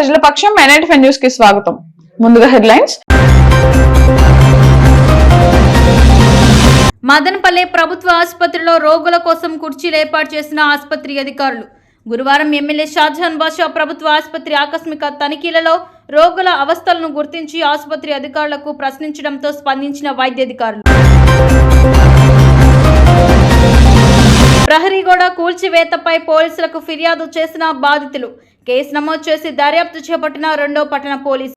ప్రజల పక్షం NITV news కి స్వాగతం. ముందుగా హెడ్లైన్స్. మదనపల్లె ప్రభుత్వ ఆసుపత్రిలో రోగుల కోసం కుర్చీలు ఏర్పాటు చేసిన ఆసుపత్రి అధికారులు. గురువారం ఎమ్మెల్యే షాజహాన్ బాషా ప్రభుత్వ ఆసుపత్రి ఆకస్మిక తనిఖీలలో రోగుల అవస్థలను గుర్తించి ఆసుపత్రి అధికారులకు ప్రశ్నించడంతో స్పందించిన వైద్యాధికారులు. ప్రహరీగోడ కూల్చివేతపై పోలీసులకు ఫిర్యాదు చేసిన బాధితులు. కేసు నమోదు చేసి దర్యాప్తు చేపట్టిన 2వ పట్టణ పోలీసు.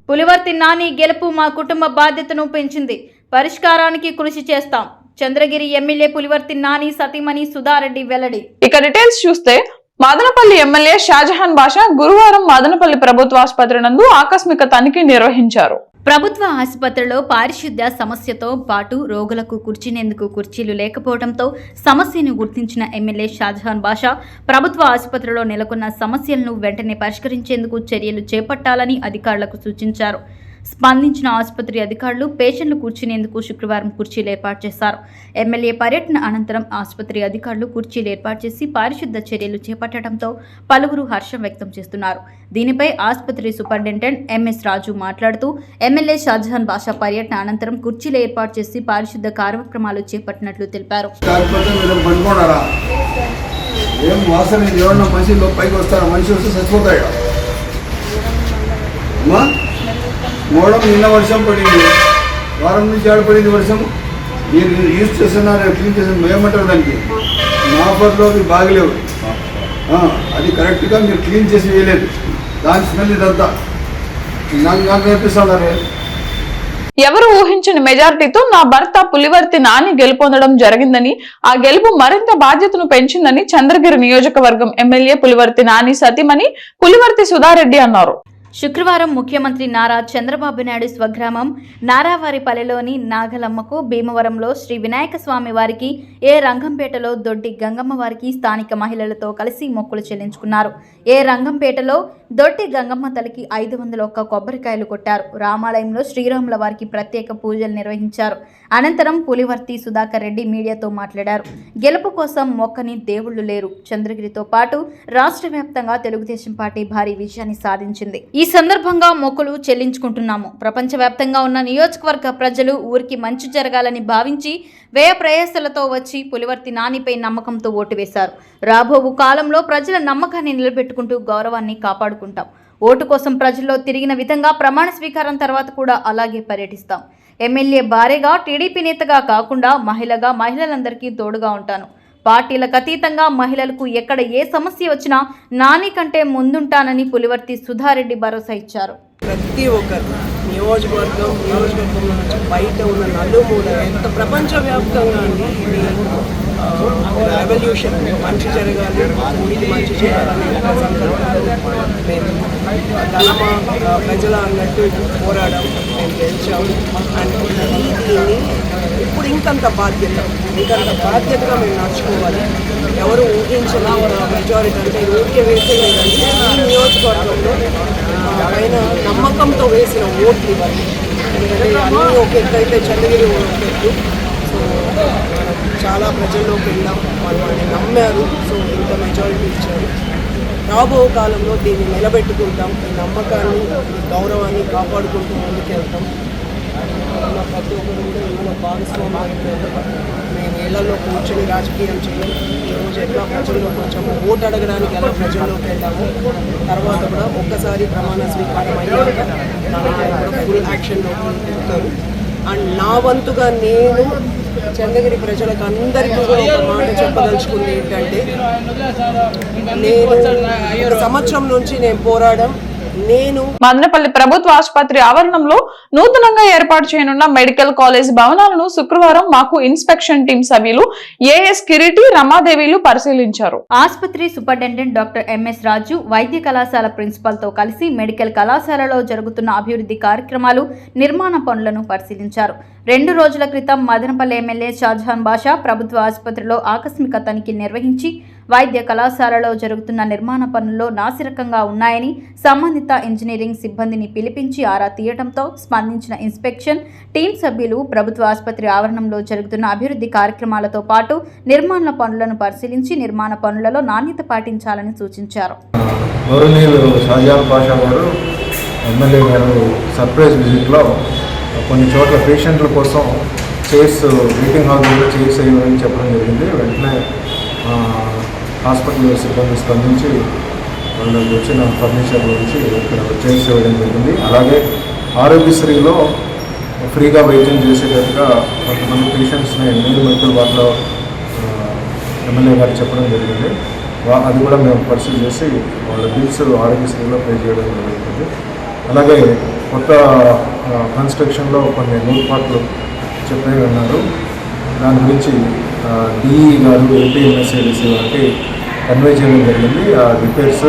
పులివర్తి నాని గెలుపు మా కుటుంబ బాధ్యతను పెంచింది, పరిష్కారానికి కృషి చేస్తాం. చంద్రగిరి ఎమ్మెల్యే పులివర్తి నాని సతీమణి సుధారెడ్డి వెల్లడి. ఇక డీటెయిల్స్ చూస్తే, మదనపల్లి ఎమ్మెల్యే షాజహాన్ బాషా గురువారం మదనపల్లి ప్రభుత్వ ఆసుపత్రి నందు ఆకస్మిక తనిఖీ నిర్వహించారు. ప్రభుత్వ ఆసుపత్రిలో పారిశుద్ధ్య సమస్యతో పాటు రోగులకు కూర్చునేందుకు కుర్చీలు లేకపోవడంతో సమస్యను గుర్తించిన ఎమ్మెల్యే షాజహాన్ బాషా ప్రభుత్వ ఆసుపత్రిలో నెలకొన్న సమస్యలను వెంటనే పరిష్కరించేందుకు చర్యలు చేపట్టాలని అధికారులకు సూచించారు. స్పందించిన ఆసుపత్రి అధికారులు పేషెంట్లు కూర్చునేందుకు శుక్రవారం కుర్చీలు ఏర్పాటు చేశారు. ఎమ్మెల్యే పర్యటన అనంతరం ఆసుపత్రి అధికారులు కుర్చీలు ఏర్పాటు చేసి పారిశుద్ధ్య చర్యలు చేపట్టడంతో పలువురు హర్షం వ్యక్తం చేస్తున్నారు. దీనిపై ఆసుపత్రి సూపరింటెండెంట్ MS రాజు మాట్లాడుతూ ఎమ్మెల్యే షాజహాన్ బాషా పర్యటన అనంతరం కుర్చీలు ఏర్పాటు చేసి పారిశుద్ధ్య కార్యక్రమాలు చేపట్టినట్లు తెలిపారు. మోడం నిన్న వర్షం పడింది, వారం నుంచి ఆడపడింది వర్షం. మీరు యూజ్ చేస్తున్నారు, క్లీన్ చేస్తున్నారు, ఏమంటారు దానికి? మా ఆఫర్లో అవి బాగలేవు, అది కరెక్ట్గా మీరు క్లీన్ చేసి వేయలేదు. దాని స్మెల్ ఇదంతా నాకు అనిపిస్తున్నారు. ఎవరు ఊహించని మెజారిటీతో నా భర్త పులివర్తి నాని గెలుపొందడం జరిగిందని, ఆ గెలుపు మరింత బాధ్యతను పెంచిందని చంద్రగిరి నియోజకవర్గం ఎమ్మెల్యే పులివర్తి నాని సతీమణి పులివర్తి సుధారెడ్డి అన్నారు. శుక్రవారం ముఖ్యమంత్రి నారా చంద్రబాబు నాయుడు స్వగ్రామం నారావారిపల్లెలోని నాగలమ్మకు, భీమవరంలో శ్రీ వినాయక స్వామి వారికి, రంగంపేటలో దొడ్డి గంగమ్మ వారికి స్థానిక మహిళలతో కలిసి మొక్కులు చెల్లించుకున్నారు. రంగంపేటలో దొడ్డి గంగమ్మ తల్లికి 501 కొబ్బరికాయలు కొట్టారు. రామాలయంలో శ్రీరాముల వారికి ప్రత్యేక పూజలు నిర్వహించారు. అనంతరం పులివర్తి సుధాకర్ రెడ్డి మీడియాతో మాట్లాడారు. గెలుపు కోసం మొక్కని దేవుళ్లు లేరు. చంద్రగిరితో పాటు రాష్ట్ర వ్యాప్తంగా తెలుగుదేశం పార్టీ భారీ విజయాన్ని సాధించింది. ఈ సందర్భంగా మొక్కులు చెల్లించుకుంటున్నాము. ప్రపంచవ్యాప్తంగా ఉన్న నియోజకవర్గ ప్రజలు ఊరికి మంచి జరగాలని భావించి వ్యయ ప్రయాసాలతో వచ్చి పులివర్తి నానిపై నమ్మకంతో ఓటు వేశారు. రాబో కాలంలో ప్రజల నమ్మకాన్ని నిలబెట్టుకుంటూ గౌరవాన్ని కాపాడుకుంటాం. ఓటు కోసం ప్రజల్లో తిరిగిన విధంగా ప్రమాణ స్వీకారం తర్వాత కూడా అలాగే పర్యటిస్తాం. ఎమ్మెల్యే భార్యగా, టీడీపీ నేతగా కాకుండా మహిళగా మహిళలందరికీ తోడుగా ఉంటాను. పార్టీలకు అతీతంగా మహిళలకు ఎక్కడ ఏ సమస్య వచ్చినా నాని కంటే ముందుంటానని పులివర్తి సుధారెడ్డి భరోసా ఇచ్చారు. ప్రతి ఒక్కరు నియోజకవర్గం నుంచి బయట ఉన్న నలుమూల ఎంత ప్రపంచవ్యాప్తంగా అండి ఇది రెవల్యూషన్, మంచి జరగాలి, ఊరికి మంచి చేయాలని మేము ధనమా ప్రజల అన్నట్టు పోరాడం మేము గెలిచాము. అండ్ దీన్ని ఇప్పుడు ఇంకంత బాధ్యతగా మేము నడుచుకోవాలి. ఎవరు ఊహించిన మెజారిటీ అంటే ఊరికే వేసే లేదండి. ఈ నియోజకవర్గంలో పైన నమ్మకంతో వేసిన ఓట్లు ఇవ్వాలి. ఎందుకంటే అన్నీ ఒక ఎత్తు అయితే చంద్రగిరి ఒక ఎత్తు. సో చాలా ప్రజల్లోకి వెళ్ళాం, వాళ్ళని నమ్మారు. సో ఇంత మెజారిటీ ఇచ్చారు. రాబో కాలంలో దీన్ని నిలబెట్టుకుంటాం. ఈ నమ్మకాన్ని, ఈ గౌరవాన్ని కాపాడుకుంటూ ముందుకెళ్తాం. ప్రతి ఒక్కరు కూడా ఇందులో భాగస్వామ్యం. మేము ఇళ్లలో కూర్చొని రాజకీయం చేయం. ఈరోజు ఎట్లా ప్రజల్లో కొంచెం ఓటు అడగడానికి ఎలా ప్రజల్లోకి వెళ్ళాము, తర్వాత కూడా ఒక్కసారి ప్రమాణ స్వీకారం అయ్యాక కూడా ఫుల్ యాక్షన్లోకి వెళ్తారు. అండ్ నా వంతుగా నేను చంద్రగిరి ప్రజలకు అందరికీ కూడా ఒక మాట చెప్పదలుచుకుంది ఏంటంటే, నేను సంవత్సరం నుంచి నేను పోరాడడం. మదనపల్లి ప్రభుత్వ ఆసుపత్రి ఆవరణంలో నూతనంగా ఏర్పాటు చేయనున్న మెడికల్ కాలేజ్ భవనాలను శుక్రవారం మాకు ఇన్స్పెక్షన్ టీం సభ్యులు AS కిరీటి, రమాదేవిలు పరిశీలించారు. ఆసుపత్రి సూపరింటెండెంట్ డాక్టర్ MS రాజు వైద్య కళాశాల ప్రిన్సిపల్ తో కలిసి మెడికల్ కళాశాలలో జరుగుతున్న అభివృద్ధి కార్యక్రమాలు, నిర్మాణ పనులను పరిశీలించారు. 2 రోజుల క్రితం మదనపల్లి ఎమ్మెల్యే షాజహాన్ బాషా ప్రభుత్వ ఆసుపత్రిలో ఆకస్మిక తనిఖీ నిర్వహించి వైద్య కళాశాలలో జరుగుతున్న నిర్మాణ పనుల్లో నాసిరకంగా ఉన్నాయని సంబంధిత ఇంజనీరింగ్ సిబ్బందిని పిలిపించి ఆరా తీయడంతో స్పందించిన ఇన్స్పెక్షన్ టీం సభ్యులు ప్రభుత్వ ఆసుపత్రి ఆవరణంలో జరుగుతున్న అభివృద్ధి కార్యక్రమాలతో పాటు నిర్మాణ పనులను పరిశీలించి నిర్మాణ పనులలో నాణ్యత పాటించాలని సూచించారు. గౌరవనీయులు షాజహాన్ పాషా గారు ఎమ్మెల్యే గారు సర్ప్రైజ్ విజిట్లో కొన్ని చోట్ల పేషెంట్ల కోసం చైర్స్ వెయిటింగ్ హాల్లో చైర్స్ వేయమని చెప్పడం జరిగింది. వెంటనే హాస్పిటల్ సిబ్బంది స్పందించి వాళ్ళకి వచ్చిన ఫర్నిచర్ నుంచి ఇక్కడ చైర్స్ ఇవ్వడం జరిగింది. అలాగే ఆరోగ్యశ్రీలో ఫ్రీగా వైద్యం చేసేటట్టుగా కొంతమంది పేషెంట్స్ని నీరు మెడికల్ వాటిలో ఎమ్మెల్యే గారు చెప్పడం జరిగింది. అది కూడా మేము పరిశీలి చేసి వాళ్ళ బిల్స్ ఆరోగ్యశ్రీలో పే చేయడం జరుగుతుంది. అలాగే కొత్త కన్స్ట్రక్షన్లో కొన్ని నూర్పాట్లు చెప్పే ఉన్నారు. దాని గురించి డిఈ గారు ఏపీఎంఎస్ఏడిసి వారికి కన్వే చేయడం జరిగింది. ఆ రిపేర్స్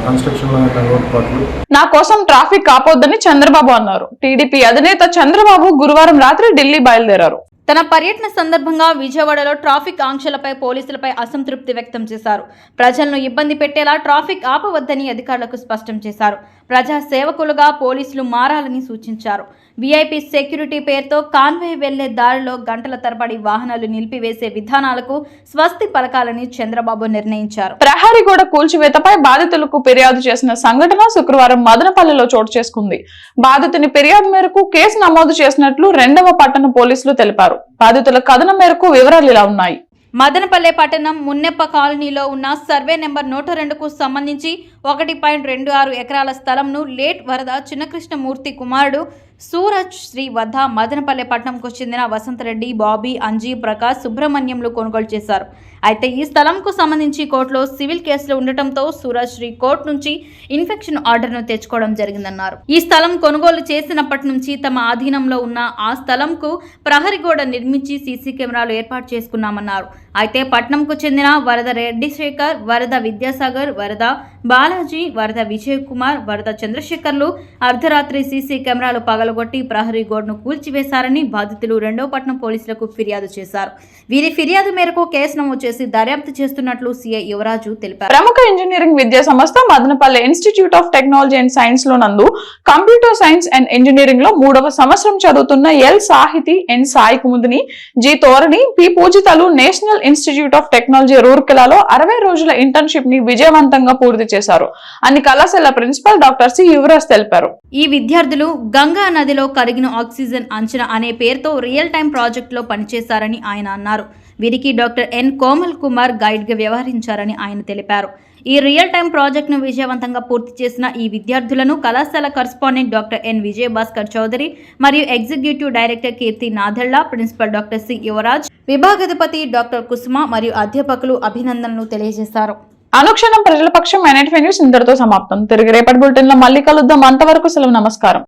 కన్స్ట్రక్షన్లో ఉన్న నూర్పాట్లు. నా కోసం ట్రాఫిక్ ఆపొద్దని చంద్రబాబు అన్నారు. టీడీపీ అధినేత చంద్రబాబు గురువారం రాత్రి ఢిల్లీ బయలుదేరారు. తన పర్యటన సందర్భంగా విజయవాడలో ట్రాఫిక్ ఆంక్షలపై పోలీసులపై అసంతృప్తి వ్యక్తం చేశారు. ప్రజలను ఇబ్బంది పెట్టేలా ట్రాఫిక్ ఆపవద్దని అధికారులకు స్పష్టం చేశారు. ప్రజా సేవకులుగా పోలీసులు మారాలని సూచించారు. వీఐపీ సెక్యూరిటీ పేరుతో కాన్వే వెళ్లే దారిలో గంటల తరబడి వాహనాలు నిలిపివేసే విధానాలకు స్వస్తి పలకాలని చంద్రబాబు నిర్ణయించారు. ప్రహరీ గోడ కూల్చివేతపై బాధితులకు ఫిర్యాదు చేసిన సంఘటన శుక్రవారం మదనపల్లిలో చోటు చేసుకుంది. బాధితుని ఫిర్యాదు మేరకు కేసు నమోదు చేసినట్లు 2వ పట్టణ పోలీసులు తెలిపారు. బాధితుల కథనం మేరకు వివరాలు ఇలా ఉన్నాయి. మదనపల్లె పట్టణం మున్నెప్ప కాలనీలో ఉన్న సర్వే నెంబర్ 102కు సంబంధించి 1.26 ఎకరాల స్థలంను లేట్ వరద చిన్నకృష్ణమూర్తి కుమారుడు సూరజ్ శ్రీ వద్ద మదనపల్లె పట్టణంకు చెందిన వసంతరెడ్డి, బాబీ, అంజీ, ప్రకాష్, సుబ్రహ్మణ్యంలు కొనుగోలు చేశారు. అయితే ఈ స్థలంకు సంబంధించి కోర్టులో సివిల్ కేసులు ఉండటంతో సూరజ్ శ్రీ కోర్టు నుంచి ఇన్ఫెక్షన్ ఆర్డర్ను తెచ్చుకోవడం జరిగిందన్నారు. ఈ స్థలం కొనుగోలు చేసినప్పటి నుంచి తమ ఆధీనంలో ఉన్న ఆ స్థలంకు ప్రహరీ గోడ నిర్మించి సీసీ కెమెరాలు ఏర్పాటు చేసుకున్నామన్నారు. అయితే పట్నంకు చెందిన వరద రెడ్డి శేఖర్, వరద విద్యాసాగర్, వరద బాలాజీ, వరద విజయ్ కుమార్, వరద చంద్రశేఖర్లు అర్ధరాత్రి సీసీ కెమెరాలు పగలగొట్టి ప్రహరీ గోడను కూల్చివేశారని బాధితులు 2వ పట్నం పోలీసులకు ఫిర్యాదు చేశారు. వీరి ఫిర్యాదు మేరకు కేసు నమోదు చేసి దర్యాప్తు చేస్తున్నట్లు సీఐ యువరాజు తెలిపారు. ప్రముఖ ఇంజనీరింగ్ విద్యా సంస్థ Madanapalle institute of technology and science లో నందు కంప్యూటర్ సైన్స్ అండ్ ఇంజనీరింగ్ లో 3వ సంవత్సరం చదువుతున్న L Sahithi, N Sai Kumudini, G Thorani, P పూజితలు నేషనల్ ఇన్స్టిట్యూట్ ఆఫ్ టెక్నాలజీ రూర్కెలాలో 60 రోజుల ఇంటర్న్షిప్ ని విజయవంతంగా పూర్తి చేశారు అని కళాశాల ప్రిన్సిపల్ డాక్టర్ సి యువరాజ్ తెలిపారు. ఈ విద్యార్థులు గంగా నదిలో కరిగిన ఆక్సిజన్ అంచనా అనే పేరుతో రియల్ టైం ప్రాజెక్టులో పనిచేశారని ఆయన అన్నారు. వీరికి doctor N Komal Kumar guide గా వ్యవహరించారని ఆయన తెలిపారు. ఈ రియల్ టైం ప్రాజెక్టును విజయవంతంగా పూర్తి చేసిన ఈ విద్యార్థులను కళాశాల correspondent doctor N Vijayabhaskar Chowdary మరియు executive director Keerthi Nathella, principal doctor C Yuvaraj, విభాగాధిపతి డాక్టర్ కుసుమ మరియు అధ్యాపకులు అభినందనలు తెలియజేశారు. అనుక్షణం ప్రజల పక్షం NITV న్యూస్ ఇంతటితో సమాప్తం. తిరిగి రేపటి బులెటిన్ లో మళ్ళీ కలుద్దాం. అంతవరకు సెలవు, నమస్కారం.